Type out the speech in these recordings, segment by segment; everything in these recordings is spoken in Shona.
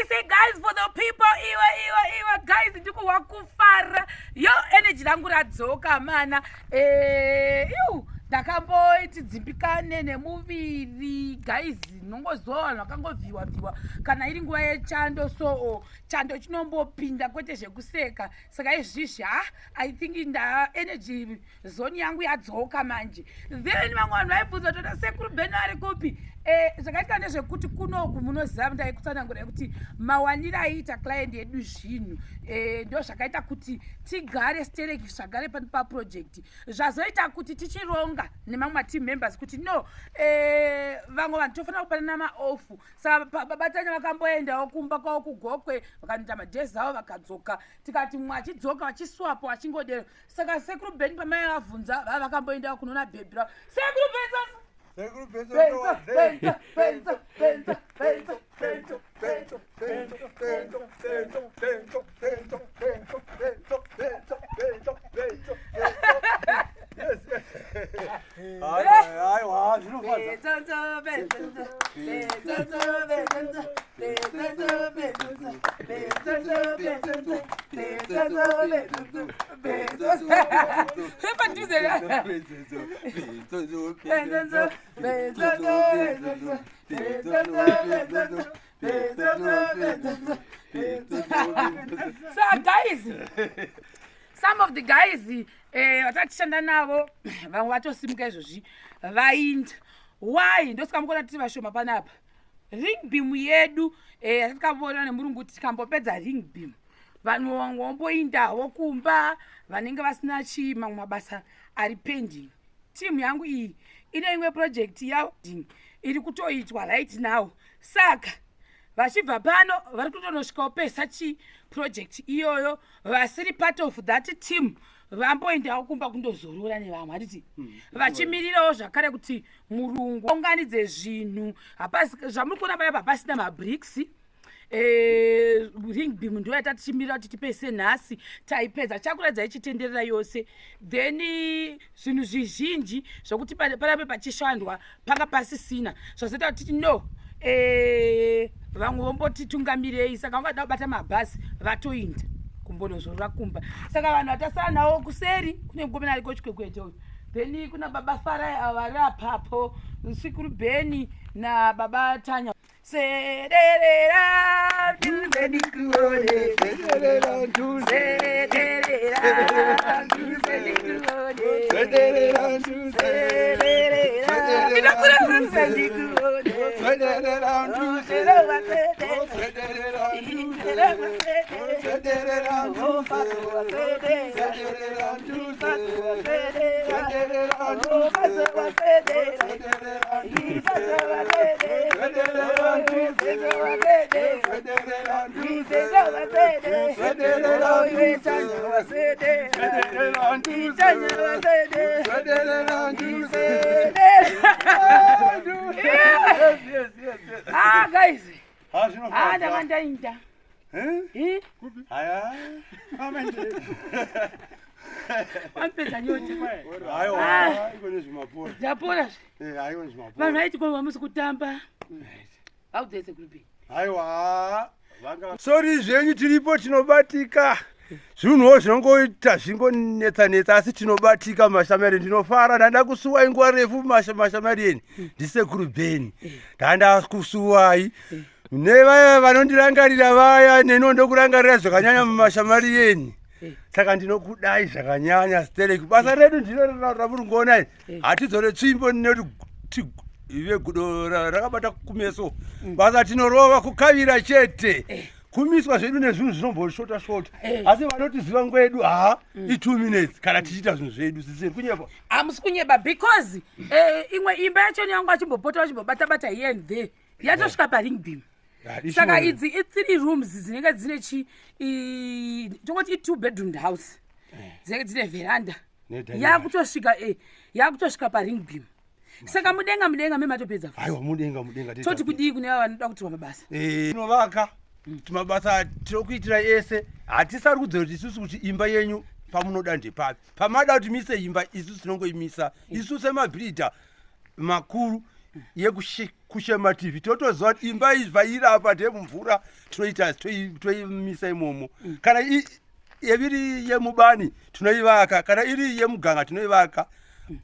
Say guys, for the people, iwa guys, ndiko wakufara yo energy langu radzoka mana ndakamboiti dzimbikane nemuviri guys, nongoziva vanhu vakangovhiwa kana iri nguva yechando, so chando chinombopinda kwete zvekuseka. Saka izvizvi I think energy zone yangu yadzoka manje. Then vamwe vanhu vaibvunza kuti sekuru Beni ari kupi? Zvakaita ndezvekuti kunoku munoziva ndaikutsanangurai kuti mawanire aiita client yedu zvinhu ndo zvakaita kuti tigare stereki zvagare paproject, zvazoita kuti tichironga nemamwe mateam members kuti no, vamwe vanhu tofanira kupanana maofu. Saka babatanya vakamboendawo kumba kwavo kugokwe vakanoita madhezi avo vakadzoka, tikati mumwe achidzoka vachiswapo vachingodero. Saka sekuru Beni pamai vabvunza vava vakamboendawo kunoona bhebhi ravo. Sekuru Beni So guys, some of the guys vatachishanda navo vamwe vatosimuka izvozvi vainda. Why? Ndosikamukona tiri vashoma panapa. Ring beam yedu yatikamboona nemurungu kuti tikambopedza ring beam, vanhu vomboindawo kumba vanenge vasina mamwe mabasa ari pending. Team yangu iyi ine imwe project yavo iri kutoitwa right now. Saka vachibva pano vari kutonosvikawo pesa project iyoyo, vasiri part of that team vamboendawo kumba kundozorora nevamwe hatiti vachimirirawo zvakare kuti murungu aunganidze zvinhu. Zvamuri kuona paya papasina mabricks, ring beam ndo yata tichimirira kuti tipese nhasi taipedza chakuradza ichitenderera yose. Then zvinhu zvizhinji zvokuti panape pachishandwa panga pasisina zvazoita kuti no, vamwe vombotitungamirei. Saka vangada kubata mabhasi vatoinda kumbonozorora kumba. Saka vanhu vatasara navo kuseri kune mukomana ariko chikwekweto uyu. Then kuna baba Farai avari apapo, sekuru Beni nababa Tanya. Sederera tuze nikuone, sederera tuze, sederera tuze nikuone, sederera tuze, sederera tuze nikuone, sederera tuze, sederera tuze, sederera guys, ndakandainda wampedza nyota ndapora vanhu vaiti kwa vamusi kutamba audzese grupi aiwa sori zvenyu tiripo tinobatika zvinhuwo zvinongoita zvingonetsanetsa asi tinobatika mashamari ndinofara ndanda kusuwai nguva refu mashamarieni ndisekuru beni ndanda kusuwai nevaya vanondirangarira vaya nenondokurangarira zvakanyanya mumashamarieni saka ndinokudai zvakanyanya stereki basa redu ndiro ramuri kuonai hatidzore tsvimbo nekuti ive gudo rakabata kumeso basa tinorova kukavira chete kumiswa zvedu nezvinhu zvinomboshota shota asi vanotiziva ngwedu i2 minutes kana tichiita zvinhu zvedu sisiri kunyepa hamusi kunyepa because imwe imba yacho yangu achimbopota vachimbobata here and there yatosvika paringbeam saka idzi i3 rooms dzinenge dzine tongoti i2 bedroom house dzinenge dzine veranda yakutosvika paringbeam saka mudenga mematopedza aiwa mudenga toti kudii kune ava vanoda kutirwa mabasa tinovaka mabasa tinokuitira ese hatisari kudzera kuti isusu kuti imba yenyu pamunoda ndepapi pamada kuti mise imba isusu tinongoimisa isusu semabhilidha makuru yekushema tv totoziva kuti imba izvi vairapa ndemumvura tinoita toimisa imomo kana iri yemubani tinoivaka kana iri yemuganga tinoivaka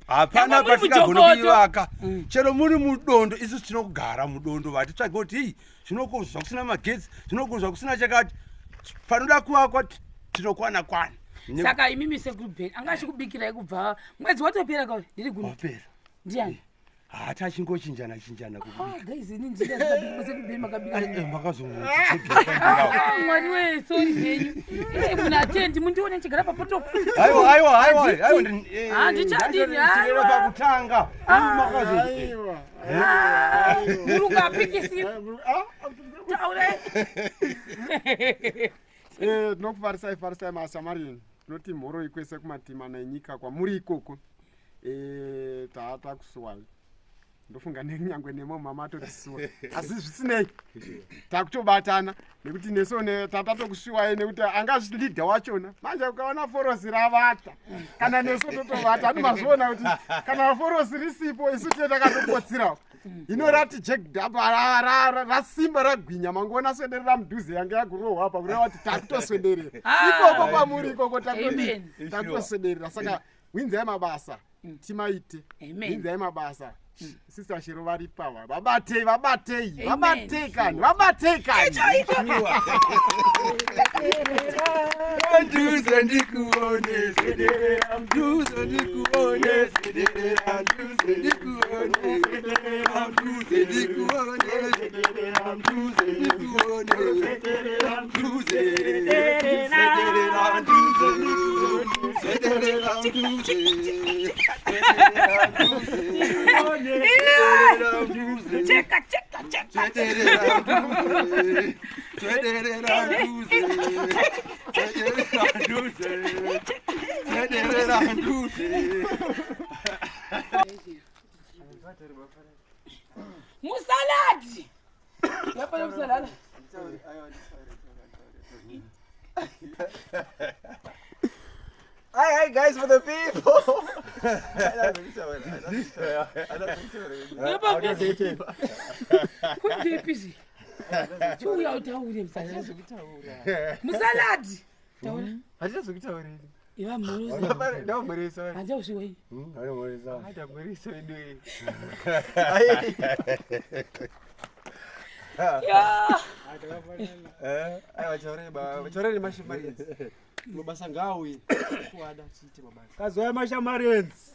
hapana patingagona kuivaka chero muri mudondo isusu tinogara mudondo vatitsvage kuti zvinokonzwa kusina magetsi zvinokonzwa kusina chakati panoda kuvakwa tinokwana saka imimi sekurubheni anga achikubikirai kubva mwedzi watopera ka ndiri guno ndiani hata achingochinjana mwari we sori zvenyu munatendi mundione nchigara papoto handichadini pakutanga murungapikisi taurai tinokufarisai masamarieni tinoti mhoro ikwese kumatimana enyika kwamuri ikoko takusuwai ndofunga nenyangwe nemo mama totisuwa asi zvisinei takutobatana nekuti neso tatatokushuwai nekuti anga leader wachona manje ukaona forosi ravata kana neso totovata anomazviona kuti kana forosi risipo isu takatokotsirawo inorati jekdaba rasimba ragwinya mangoona swederera mudhuze yange yagurohwa apa kureva kuti takutoswederera ikoko kwamuri ikoko takutoswederera saka winzai mabasa timaite winzai mabasa Sister Shiro vari pava vabatei kani Mduze ndikuone sedera mduze ndikuone sedera mduze ndikuone sedera mduze ndikuone sedera mduze ndikuone sedera mduze sedera mduze cheka musaladi yapana musalada Hi guys, for the people. kundepizi chiuya utaure musaladi Hatizokutaurira. iva Ndamurisa. hanjaushiwei Ndamurisa wedu. Choreni mashamarienzi. Mabasa ngawe kuada chiite mabasa. Kazoya mashamarienzi.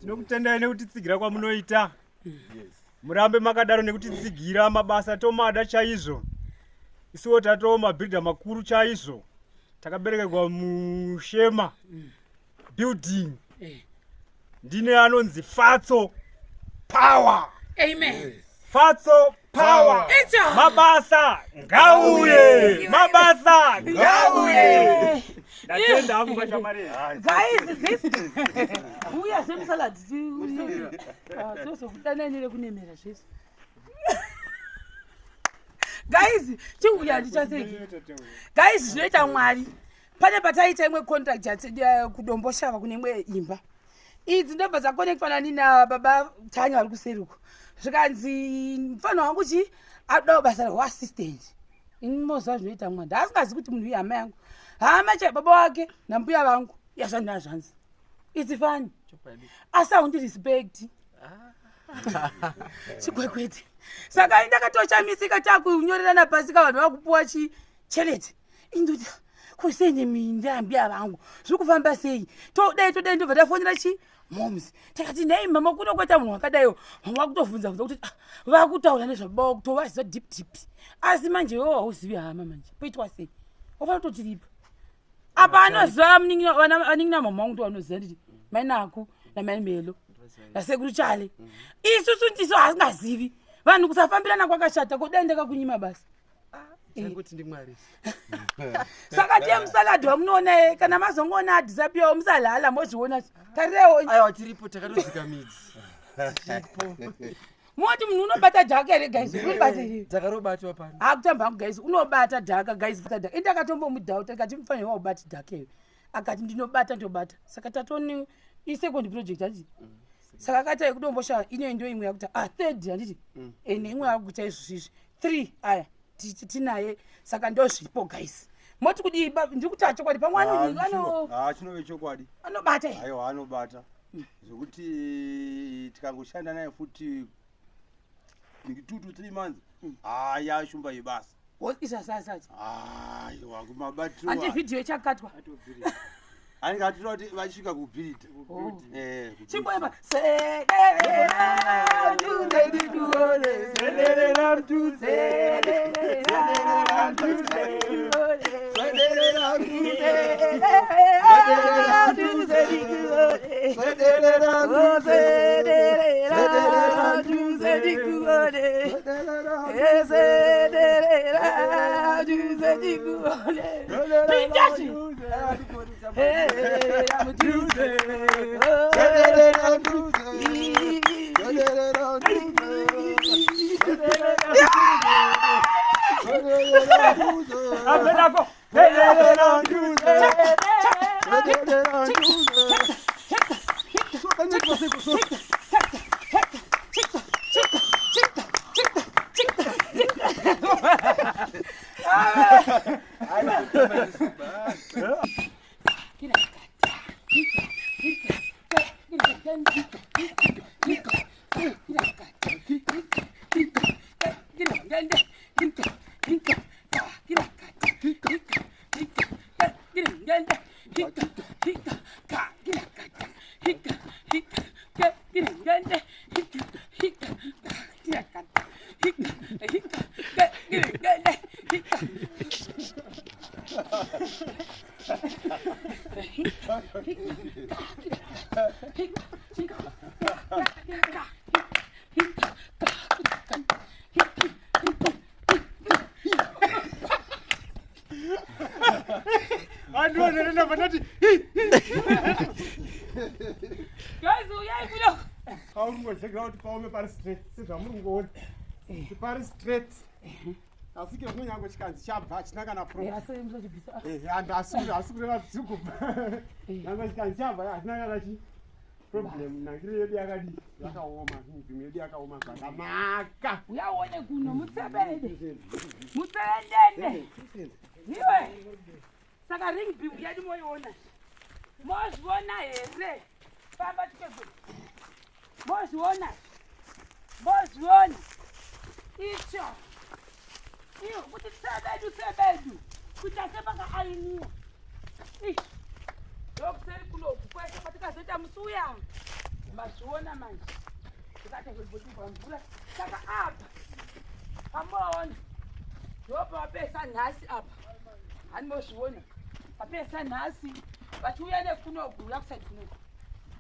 Tinokutendai nekutitsigira kwamunoita. Murambe makadaro nekutitsigira mabasa tomada chaizvo. Isuwo tato mabhilda makuru chaizvo. Takaberekerwa mushema building. Ndine anonzi Fatso Power. Amen. Fatso Power. Mabasa ngauye. Mabasa ngauye. Natenda hapo kwa shamari. Guys, this uya semsalad. So kudananire kunemera zvese. Guys, chiuya ndichaseki. Guys, zvinoita Mwari. Pane pataita imwe contract kudomboshava kune imwe imba. Idzi ndobva dzakonekitwa nina baba Tanya ari kuseruko. Zvikanzi mfano wangu chi ada basa reassistant. Inoza zvinoita Mwari. Asingazi kuti munhu uyama yangu. hama che baba wake nambuya vangu yazvandina zvanzi it's fun asaundi respect chikwekwete saka indakatochamisika takunyorerana pasi kavanhu vakupuwa chicheleti indoti kusende minda ambuya vangu zviri kufamba sei todai ndobva tafonera moms takati nei mama kuno kweta munhu wakadaiwo mama wakutobvunza kuti vakutaura nezvababa kutovaziva deep asi manje iwo hauzivi hama manje poitwa sei wafana kutotiripa apa anoziva aningina mama wangu ndovanoziva nditi mainaku namaimelo nasekuru chale isusu ndiso hasingazivi vanhu kusafambirana kwakashata kodai kakunyima basi kuti ndimwari saka ndiye musaladi wamunoona kana mazongoona adhisapiwa musalala mozviona tarirewo aiwa tiripo takatodzika midzi moti munhu unobata dhaka here guys unobata takarobatwa pano hakutamba hangu guys unobata dhaka guys indakatombomudhauta tikati mufanirwa ubati dhaka iyo akati ndinobata ndobata saka tatoni isecond project anditi saka akati aikudombosha inoyi ndo imwe yakuti third handiti neimwe yakuita izvozvizvi 3 aya tinaye saka ndozvipo guys moti kudi ndiri kuti achokwadi pamwe chinove chokwadi anobata aiwa anobata zvokuti tikangoshanda naye futi 2 to 3 months yashumba yebasa isasasati aiwa kumabatiro andi vhidhiyo ichakatwa anenge atira kuti vachisvika kubhirita chimboemba asike kunyango chikanzi chabva achina kana asikureva nango chikanzi chabva achina kana problem nangiri yedu yakadi yakaoma mivhimi yedu yakaoma zvakanaka uyaone kuno mutsebede mutsebendende iwe saka ring beam yedu moiona mozviona here famba tikezo mozviona icho iyo kuti tsebedu kuti asepakaainiwa ndokuseri kunoku kwese patikazoita musuya mazviona manje tikatezvobhotipa mvura saka apa pamboona ndopa vapesa nhasi apa hanimozviona vapesa nhasi vachiuya nekunoku uya kusaidi kunoku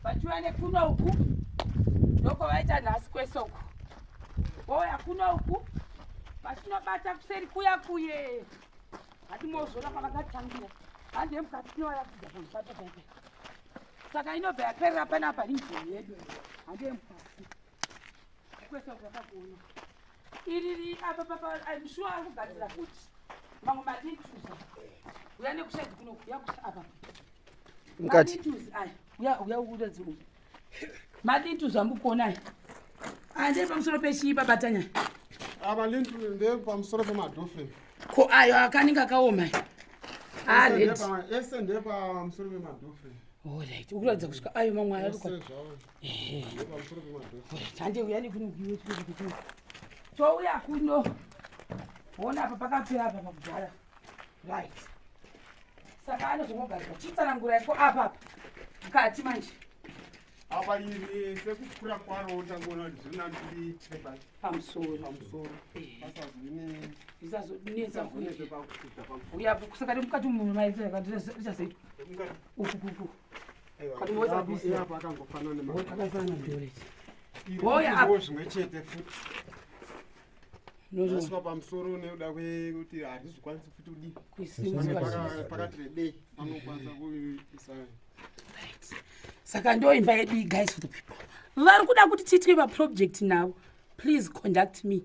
vachiuya nekunoku ndoko vaita nhasi kwesoku voya kunoku vatinobata kuseri kuye hatimozvona kwavakatangira handi yemukati tinovarakudza pamusata paipai saka inobva yaperera panapa rinzoni yedu handi yemukati kwesoku vakakuona iriri apa papa mushuwa ari kugadzira futi mamwe madintuza uya nekusaidi kunoku yakusa apa madintuzi aya uya ukuredzi uyu madintuzi ambukuona aya ande pamusoro pechiipa batanya ava lintu ndepamusoro pemadhofeni ko ayo akaninga kaoma ese ndepamusoro pemadhofe Alright, ukuratidza kusvika ayo mamwe ari kwa. ndepamusoro pemadhofe Tande uyani kuno touya kuno. Ona apa pakapera apa pakudhara. Right. Saka anozongogadzwa chitsanangura yako apa mukati manje. apa iri sekukura kwaro tangona kuti zvina ndiri trepa Pamusoro. pasazvine Zvisazonetsa kuneze kuita. pakuita pamusoro Uya kusaka mukati munhu maitira kuti richazoitwa. Uku. Kati woza bisi. apa akangofanana Akafanana ndoreti. iriwo zvimwe chete futi Nozo aswa pamusoro nekuda kwekuti harizvikwanisi futi kudii kuisimba. pakati redei panokwanisa kuisa Saka ndo invite me guys for the people. Vari kuda kuti tiitwe maproject navo. Please contact me.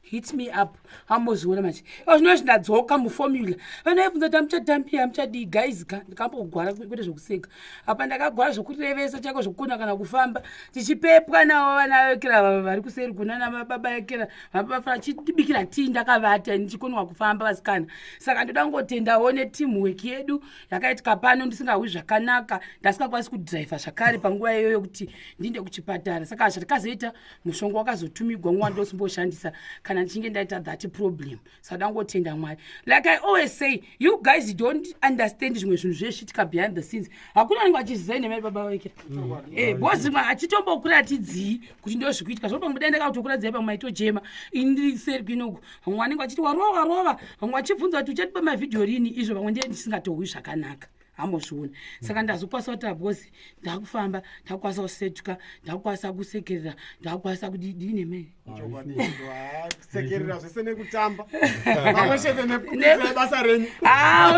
Hit me up. Hamboziona manje. Zvino ndadzoka muformula. Vanoibvunza kuti amuchadhampia amuchadii guys ka ndikambogwara kwete zvokuseka. Apa ndakagwara zvokurevesa chako zvokukona kana kufamba. Tichipepwa navo vana vekera vari kuseri kuna namababa ekera. Mababa achitibikira tii ndakavata ndichikonwa kufamba vasikana. Saka ndoda ngotendawo neteamwork yedu yakaitika pano ndisingawi zvakanaka. Ndasingakwanisi kudhiraivha zvakare panguva iyoyo kuti ndinde kuchipatara. Saka zvakazoita mushonga wakazotumigwa nguva ndosimboshandisa kana ndichinge ndaita that problem. Saka ndangotenda Mwari. Like I always say, you guys don't understand zvimwe zvinhu zveshitika behind the scenes. Hakuna ningu achiziva nemai baba wekera. Bozi mwa achitombokuratidzii kuti ndo zvikuitika. Zvopa mudaenda kautokuradzai pamwe maitojema. Indiri seri kwinoku. Vamwe vanenge vachiti warova. Vamwe vachibvunza kuti uchatipa mavideo rini izvo vamwe ndiye ndisingatohwi zvakanaka. Hambozviona. Saka ndazokwanisa kuti bosi ndakufamba, ndakwanisa kusetuka, ndakwanisa kusekerera, ndakwanisa kudini mai. kusekerera zvese nekutamba pamwe chete nebasa renyu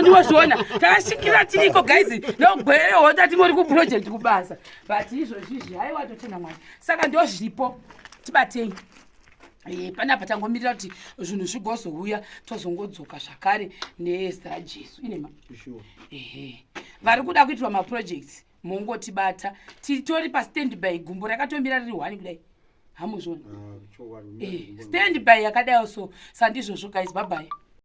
Ndinozviona. Takashikira tiriko guys. Ndogwerewo tati muri kuproject kubasa. But izvozvizvi haiwa totenda Mwari. Saka ndo zviripo. Tibatei. Panapa tangomirira kuti zvinhu zvigozouya tozongodzoka zvakare nezita raJesu. Inema. Vari kuda kuitirwa maprojects mongotibata. Titori pastandby gumbo rakatomira riri 1 kudai. Hamuzviona. Standby yakadai so. Sandizvozvo guys. Bye bye.